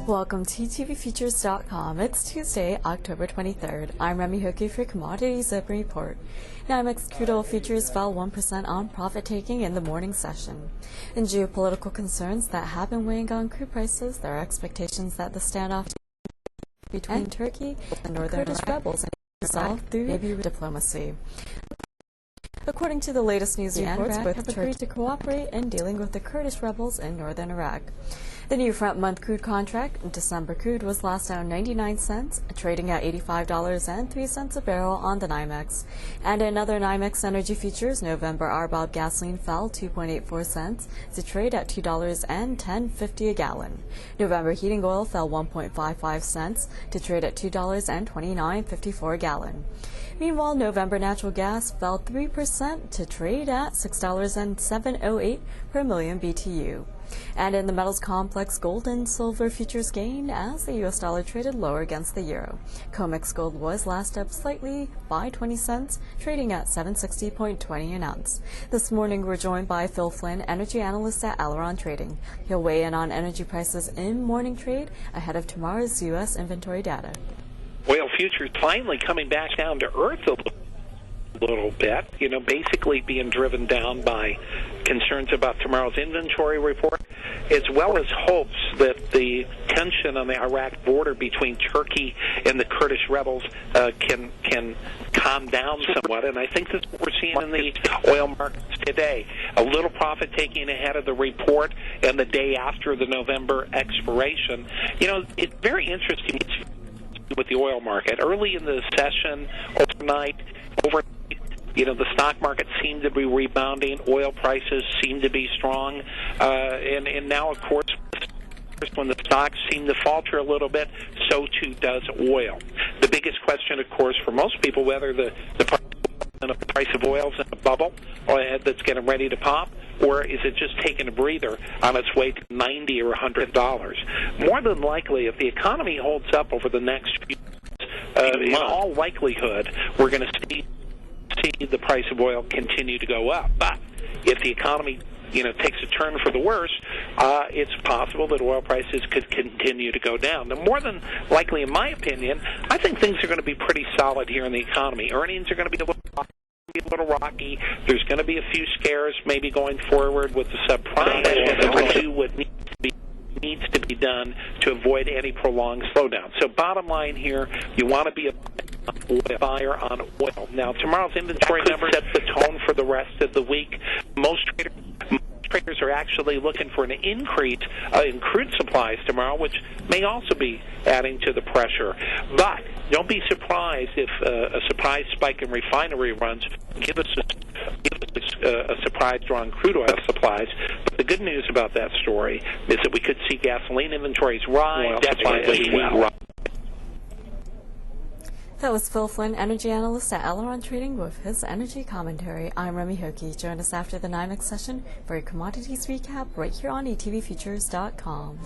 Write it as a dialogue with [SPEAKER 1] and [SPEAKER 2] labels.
[SPEAKER 1] Welcome to etvFutures.com. It's Tuesday, October 23rd. I'm Remy Hoki for Commodities Open Report. NYMEX crude oil futures fell 1% on profit-taking in the morning session. In geopolitical concerns that have been weighing on crude prices, there are expectations that the standoff between Turkey and northern Kurdish rebels will be resolved through maybe diplomacy. According to the latest news reports, both have agreed to cooperate in dealing with the Kurdish rebels in northern Iraq. The new front-month crude contract, December crude, was last down 99 cents, trading at $85.03 a barrel on the NYMEX. And in other NYMEX energy futures, November RBOB gasoline fell 2.84 cents to trade at $2.10.50 a gallon. November heating oil fell 1.55 cents to trade at $2.29.54 a gallon. Meanwhile, November natural gas fell 3% to trade at $6.0708 per million BTU. And in the metals complex, gold and silver futures gained as the U.S. dollar traded lower against the euro. COMEX gold was last up slightly by 20 cents, trading at $760.20 an ounce. This morning, we're joined by Phil Flynn, energy analyst at Alaron Trading. He'll weigh in on energy prices in morning trade ahead of tomorrow's U.S. inventory data.
[SPEAKER 2] Oil futures finally coming back down to earth a little bit, basically being driven down by concerns about tomorrow's inventory report, as well as hopes that the tension on the Iraq border between Turkey and the Kurdish rebels can calm down somewhat. And I think that's what we're seeing in the oil markets today. A little profit taking ahead of the report and the day after the November expiration. It's very interesting with the oil market. Early in the session, overnight, the stock market seemed to be rebounding. Oil prices seemed to be strong. And now, of course, when the stocks seem to falter a little bit, so too does oil. The biggest question, of course, for most people, whether the price of oil is in a bubble that's getting ready to pop, or is it just taking a breather on its way to $90 or $100? More than likely, if the economy holds up over the next few months, in all likelihood, we're going to see the price of oil continue to go up. But if the economy takes a turn for the worse, it's possible that oil prices could continue to go down. Now, more than likely, in my opinion, I think things are going to be pretty solid here in the economy. Earnings are going to be a little rocky. There's going to be a few scares maybe going forward with the subprime. To do what needs to be done to avoid any prolonged slowdown. So bottom line here, you want to be a buyer on oil. Now, tomorrow's inventory number sets the tone for the rest of the week. Most traders are actually looking for an increase in crude supplies tomorrow, which may also be adding to the pressure. But don't be surprised if a surprise spike in refinery runs give us a surprise draw on crude oil supplies. But the good news about that story is that we could see gasoline inventories rise.
[SPEAKER 1] That was Phil Flynn, energy analyst at Alaron Trading, with his energy commentary. I'm Remy Hoki. Join us after the NYMEX session for a commodities recap right here on etvFutures.com.